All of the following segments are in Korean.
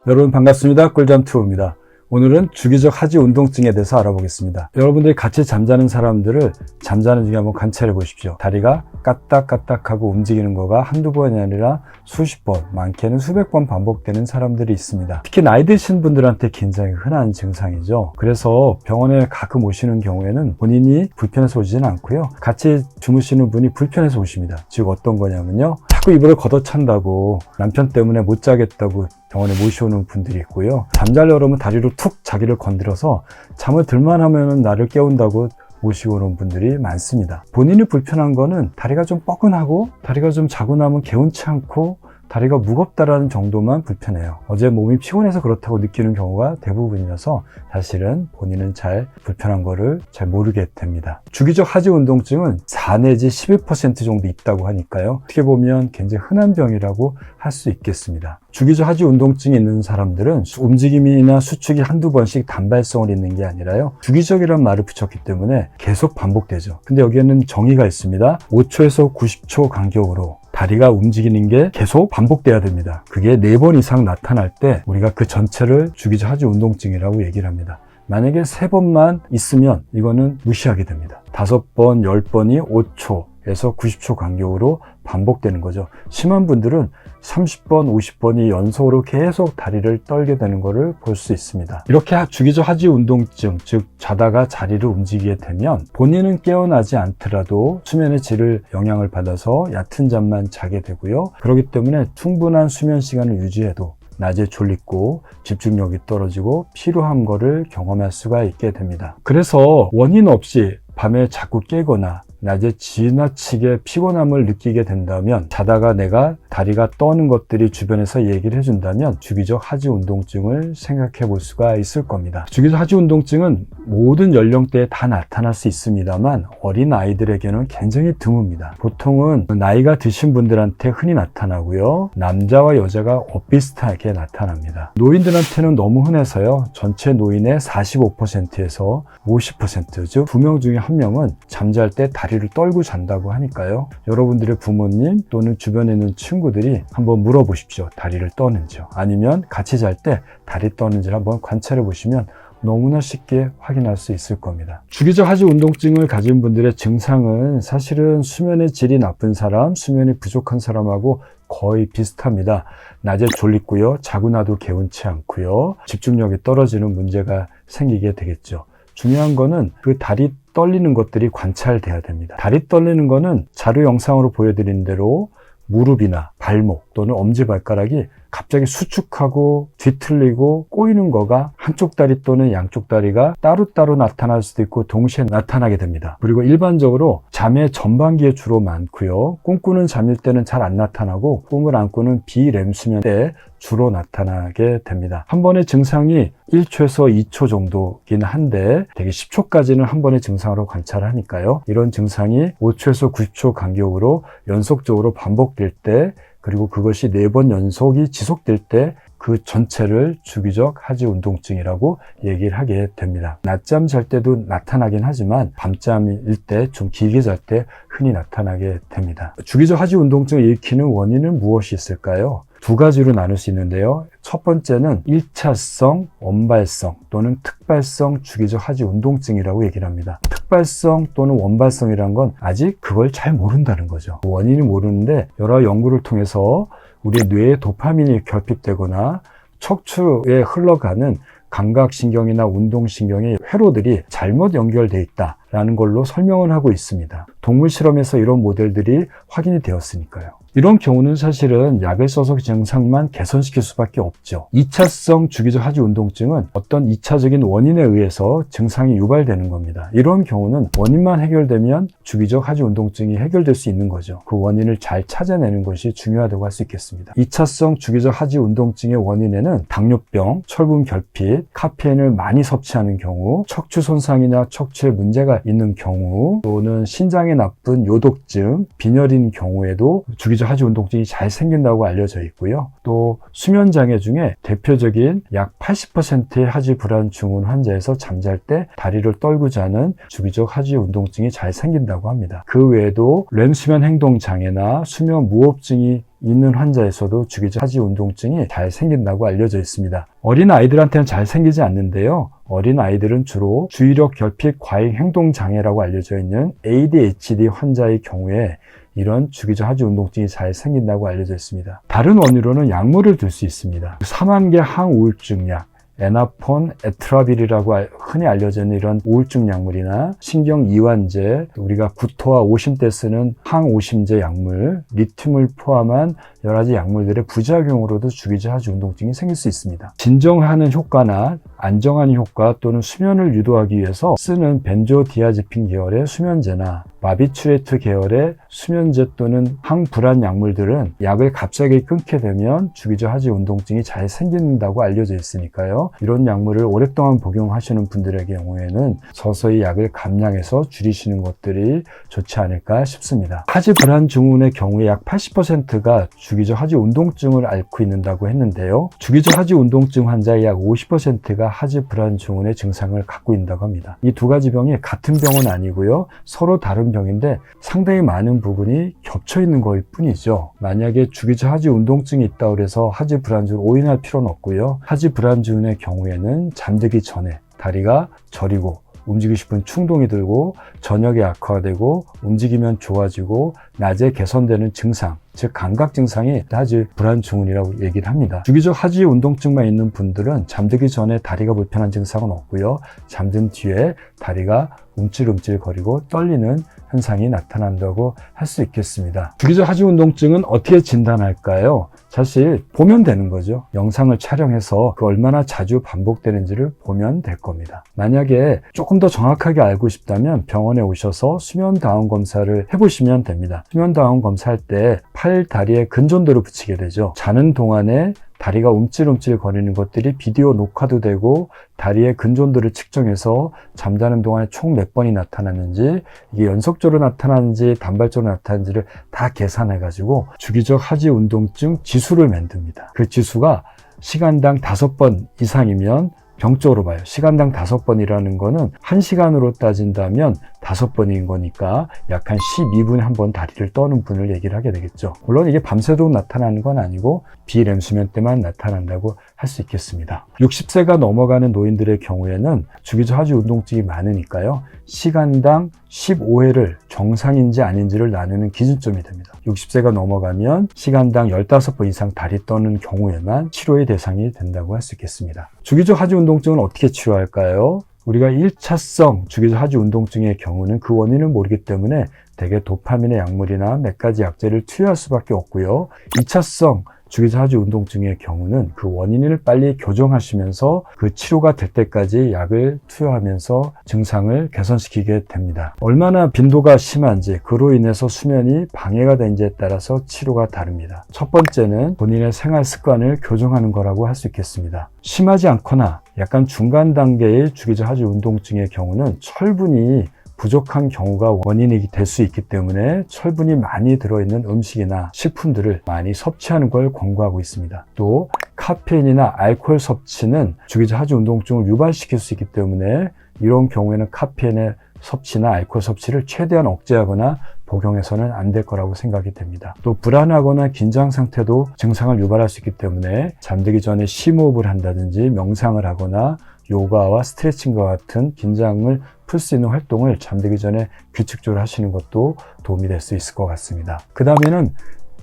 여러분 반갑습니다. 꿀잠투어입니다. 오늘은 주기적 하지 운동증에 대해서 알아보겠습니다. 여러분들이 같이 잠자는 사람들을 잠자는 중에 한번 관찰해 보십시오. 다리가 까딱까딱하고 움직이는 거가 한두 번이 아니라 수십 번, 많게는 수백 번 반복되는 사람들이 있습니다. 특히 나이 드신 분들한테 굉장히 흔한 증상이죠. 그래서 병원에 가끔 오시는 경우에는 본인이 불편해서 오지는 않고요. 같이 주무시는 분이 불편해서 오십니다. 즉 어떤 거냐면요. 자꾸 이불을 걷어찬다고, 남편 때문에 못 자겠다고 병원에 모셔오는 분들이 있고요. 잠자려고 그러면 다리로 툭 자기를 건드려서 잠을 들만 하면 나를 깨운다고 모시고 오는 분들이 많습니다. 본인이 불편한 거는 다리가 좀 뻐근하고 다리가 좀 자고 나면 개운치 않고 다리가 무겁다라는 정도만 불편해요. 어제 몸이 피곤해서 그렇다고 느끼는 경우가 대부분이라서 사실은 본인은 잘 불편한 거를 잘 모르게 됩니다. 주기적 하지 운동증은 4 내지 11% 정도 있다고 하니까요. 어떻게 보면 굉장히 흔한 병이라고 할 수 있겠습니다. 주기적 하지 운동증이 있는 사람들은 움직임이나 수축이 한두 번씩 단발성을 있는 게 아니라요. 주기적이라는 말을 붙였기 때문에 계속 반복되죠. 근데 여기에는 정의가 있습니다. 5초에서 90초 간격으로 다리가 움직이는 게 계속 반복돼야 됩니다. 그게 4번 이상 나타날 때 우리가 그 전체를 주기적 하지 운동증이라고 얘기를 합니다. 만약에 3번만 있으면 이거는 무시하게 됩니다. 5번, 10번이 5초에서 90초 간격으로 반복되는 거죠. 심한 분들은 30번, 50번이 연속으로 계속 다리를 떨게 되는 것을 볼 수 있습니다. 이렇게 주기적 하지 운동증, 즉 자다가 자리를 움직이게 되면 본인은 깨어나지 않더라도 수면의 질을 영향을 받아서 얕은 잠만 자게 되고요. 그렇기 때문에 충분한 수면 시간을 유지해도 낮에 졸리고 집중력이 떨어지고 피로한 거를 경험할 수가 있게 됩니다. 그래서 원인 없이 밤에 자꾸 깨거나 낮에 지나치게 피곤함을 느끼게 된다면, 자다가 내가 다리가 떠는 것들이 주변에서 얘기를 해준다면 주기적 하지 운동증을 생각해 볼 수가 있을 겁니다. 주기적 하지 운동증은 모든 연령대에 다 나타날 수 있습니다만 어린 아이들에게는 굉장히 드뭅니다. 보통은 나이가 드신 분들한테 흔히 나타나고요. 남자와 여자가 비슷하게 나타납니다. 노인들한테는 너무 흔해서요. 전체 노인의 45%에서 50%, 즉 2명 중에 1명은 잠잘 때 다리를 떨고 잔다고 하니까요. 여러분들의 부모님 또는 주변에 있는 친구들이 한번 물어보십시오. 다리를 떠는지요. 아니면 같이 잘 때 다리 떠는지를 한번 관찰해 보시면 너무나 쉽게 확인할 수 있을 겁니다. 주기적 하지 운동증을 가진 분들의 증상은 사실은 수면의 질이 나쁜 사람, 수면이 부족한 사람하고 거의 비슷합니다. 낮에 졸리고요. 자고 나도 개운치 않고요. 집중력이 떨어지는 문제가 생기게 되겠죠. 중요한 거는 그 다리 떨리는 것들이 관찰돼야 됩니다. 다리 떨리는 거는 자료 영상으로 보여드린 대로 무릎이나 발목 또는 엄지발가락이 갑자기 수축하고 뒤틀리고 꼬이는 거가 한쪽 다리 또는 양쪽 다리가 따로따로 나타날 수도 있고 동시에 나타나게 됩니다. 그리고 일반적으로 잠의 전반기에 주로 많고요. 꿈꾸는 잠일 때는 잘 안 나타나고 꿈을 안 꾸는 비렘 수면 때 주로 나타나게 됩니다. 한 번의 증상이 1초에서 2초 정도긴 한데 되게 10초까지는 한 번의 증상으로 관찰하니까요. 이런 증상이 5초에서 90초 간격으로 연속적으로 반복될 때, 그리고 그것이 4번 연속이 지속될 때 그 전체를 주기적 하지 운동증이라고 얘기를 하게 됩니다. 낮잠 잘 때도 나타나긴 하지만 밤잠일 때 좀 길게 잘 때 흔히 나타나게 됩니다. 주기적 하지 운동증을 일으키는 원인은 무엇이 있을까요? 2가지로 나눌 수 있는데요. 첫 번째는 1차성 원발성 또는 특발성 주기적 하지 운동증이라고 얘기를 합니다. 특발성 또는 원발성이란 건 아직 그걸 잘 모른다는 거죠. 원인이 모르는데 여러 연구를 통해서 우리 뇌에 도파민이 결핍되거나 척추에 흘러가는 감각신경이나 운동신경의 회로들이 잘못 연결되어 있다라는 걸로 설명을 하고 있습니다. 동물 실험에서 이런 모델들이 확인이 되었으니까요. 이런 경우는 사실은 약을 써서 증상만 개선시킬 수밖에 없죠. 2차성 주기적 하지 운동증은 어떤 2차적인 원인에 의해서 증상이 유발되는 겁니다. 이런 경우는 원인만 해결되면 주기적 하지 운동증이 해결될 수 있는 거죠. 그 원인을 잘 찾아내는 것이 중요하다고 할 수 있겠습니다. 2차성 주기적 하지 운동증의 원인에는 당뇨병, 철분 결핍, 카페인을 많이 섭취하는 경우, 척추 손상이나 척추에 문제가 있는 경우, 또는 신장에 나쁜 요독증, 빈혈인 경우에도 주기적 하지 운동증이 잘 생긴다고 알려져 있고요. 또 수면장애 중에 대표적인 약 80%의 하지 불안 증후 환자에서 잠잘 때 다리를 떨고 자는 주기적 하지 운동증이 잘 생긴다고 합니다. 그 외에도 렘 수면 행동 장애나 수면 무호흡증이 있는 환자에서도 주기적 하지 운동증이 잘 생긴다고 알려져 있습니다. 어린 아이들한테는 잘 생기지 않는데요. 어린 아이들은 주로 주의력 결핍 과잉 행동 장애라고 알려져 있는 ADHD 환자의 경우에 이런 주기적 하지 운동증이 잘 생긴다고 알려져 있습니다. 다른 원인으로는 약물을 들 수 있습니다. 사만계 항우울증 약, 에나폰, 에트라빌이라고 흔히 알려져 있는 이런 우울증 약물이나 신경 이완제, 우리가 구토와 오심 때 쓰는 항오심제 약물, 리튬을 포함한 여러 가지 약물들의 부작용으로도 주기적 하지 운동증이 생길 수 있습니다. 진정하는 효과나 안정하는 효과 또는 수면을 유도하기 위해서 쓰는 벤조디아제핀 계열의 수면제나 바비추레트 계열의 수면제 또는 항불안 약물들은 약을 갑자기 끊게 되면 주기적 하지 운동증이 잘 생긴다고 알려져 있으니까요. 이런 약물을 오랫동안 복용하시는 분들의 경우에는 서서히 약을 감량해서 줄이시는 것들이 좋지 않을까 싶습니다. 하지 불안 증후군의 경우에 약 80%가 주기적 하지 운동증을 앓고 있는다고 했는데요. 주기적 하지 운동증 환자의 약 50%가 하지 불안 증후군의 증상을 갖고 있다고 합니다. 이 두 가지 병이 같은 병은 아니고요. 서로 다른 병인데 상당히 많은 부분이 겹쳐 있는 것일 뿐이죠. 만약에 주기적 하지 운동증이 있다고 해서 하지 불안증을 오인할 필요는 없고요. 하지 불안증의 경우에는 잠들기 전에 다리가 저리고 움직이고 싶은 충동이 들고 저녁에 악화되고 움직이면 좋아지고 낮에 개선되는 증상, 즉 감각 증상이 하지 불안 증후군이라고 얘기를 합니다. 주기적 하지 운동증만 있는 분들은 잠들기 전에 다리가 불편한 증상은 없고요. 잠든 뒤에 다리가 움찔움찔 거리고 떨리는 현상이 나타난다고 할 수 있겠습니다. 주기적 하지 운동증은 어떻게 진단할까요? 사실 보면 되는 거죠. 영상을 촬영해서 그 얼마나 자주 반복되는지를 보면 될 겁니다. 만약에 조금 더 정확하게 알고 싶다면 병원에 오셔서 수면 다운 검사를 해보시면 됩니다. 수면 다운 검사할 때 팔 다리에 근전도를 붙이게 되죠. 자는 동안에 다리가 움찔움찔 거리는 것들이 비디오 녹화도 되고 다리의 근전도를 측정해서 잠자는 동안에 총 몇 번이 나타나는지, 이게 연속적으로 나타나는지 단발적으로 나타나는지를 다 계산해 가지고 주기적 하지 운동증 지수를 만듭니다. 그 지수가 시간당 5번 이상이면 병적으로 봐요. 시간당 5번이라는 거는 1시간으로 따진다면 5번인 거니까 약 한 12분에 한 번 다리를 떠는 분을 얘기를 하게 되겠죠. 물론 이게 밤새도록 나타나는 건 아니고 비렘 수면 때만 나타난다고 할 수 있겠습니다. 60세가 넘어가는 노인들의 경우에는 주기적 하지 운동증이 많으니까요. 시간당 15회를 정상인지 아닌지를 나누는 기준점이 됩니다. 60세가 넘어가면 시간당 15번 이상 다리 떠는 경우에만 치료의 대상이 된다고 할 수 있겠습니다. 주기적 하지 운동증은 어떻게 치료할까요? 우리가 1차성 주기적 하지 운동증의 경우는 그 원인을 모르기 때문에 대개 도파민의 약물이나 몇 가지 약제를 투여할 수밖에 없고요. 2차성 주기적 하지 운동증의 경우는 그 원인을 빨리 교정하시면서 그 치료가 될 때까지 약을 투여하면서 증상을 개선시키게 됩니다. 얼마나 빈도가 심한지, 그로 인해서 수면이 방해가 된지에 따라서 치료가 다릅니다. 첫 번째는 본인의 생활 습관을 교정하는 거라고 할 수 있겠습니다. 심하지 않거나 약간 중간 단계의 주기적 하지 운동증의 경우는 철분이 부족한 경우가 원인이 될 수 있기 때문에 철분이 많이 들어있는 음식이나 식품들을 많이 섭취하는 걸 권고하고 있습니다. 또 카페인이나 알코올 섭취는 주기적 하지 운동증을 유발시킬 수 있기 때문에 이런 경우에는 카페인의 섭취나 알코올 섭취를 최대한 억제하거나 복용해서는 안 될 거라고 생각이 됩니다. 또 불안하거나 긴장 상태도 증상을 유발할 수 있기 때문에 잠들기 전에 심호흡을 한다든지 명상을 하거나 요가와 스트레칭과 같은 긴장을 풀 수 있는 활동을 잠들기 전에 규칙적으로 하시는 것도 도움이 될 수 있을 것 같습니다. 그 다음에는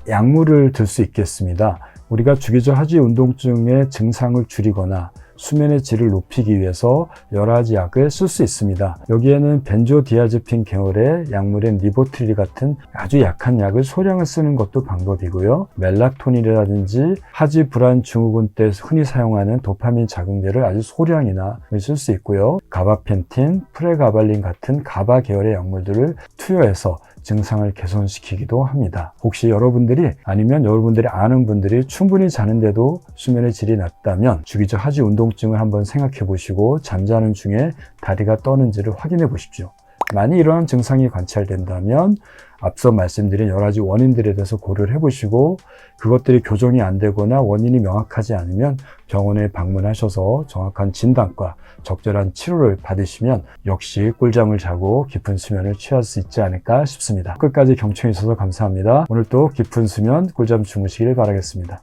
약물을 들 수 있겠습니다. 우리가 주기적 하지 운동증의 증상을 줄이거나 수면의 질을 높이기 위해서 여러 가지 약을 쓸 수 있습니다. 여기에는 벤조디아제핀 계열의 약물인 리보트릴 같은 아주 약한 약을 소량을 쓰는 것도 방법이고요. 멜라토닌이라든지 하지 불안 증후군 때 흔히 사용하는 도파민 자극제를 아주 소량이나 쓸 수 있고요. 가바펜틴, 프레가발린 같은 가바 계열의 약물들을 투여해서 증상을 개선시키기도 합니다. 혹시 여러분들이 아니면 여러분들이 아는 분들이 충분히 자는데도 수면의 질이 낮다면 주기적 하지 운동증을 한번 생각해 보시고 잠자는 중에 다리가 떠는지를 확인해 보십시오. 만약 이러한 증상이 관찰된다면 앞서 말씀드린 여러 가지 원인들에 대해서 고려를 해보시고 그것들이 교정이 안 되거나 원인이 명확하지 않으면 병원에 방문하셔서 정확한 진단과 적절한 치료를 받으시면 역시 꿀잠을 자고 깊은 수면을 취할 수 있지 않을까 싶습니다. 끝까지 경청해 주셔서 감사합니다. 오늘 또 깊은 수면 꿀잠 주무시길 바라겠습니다.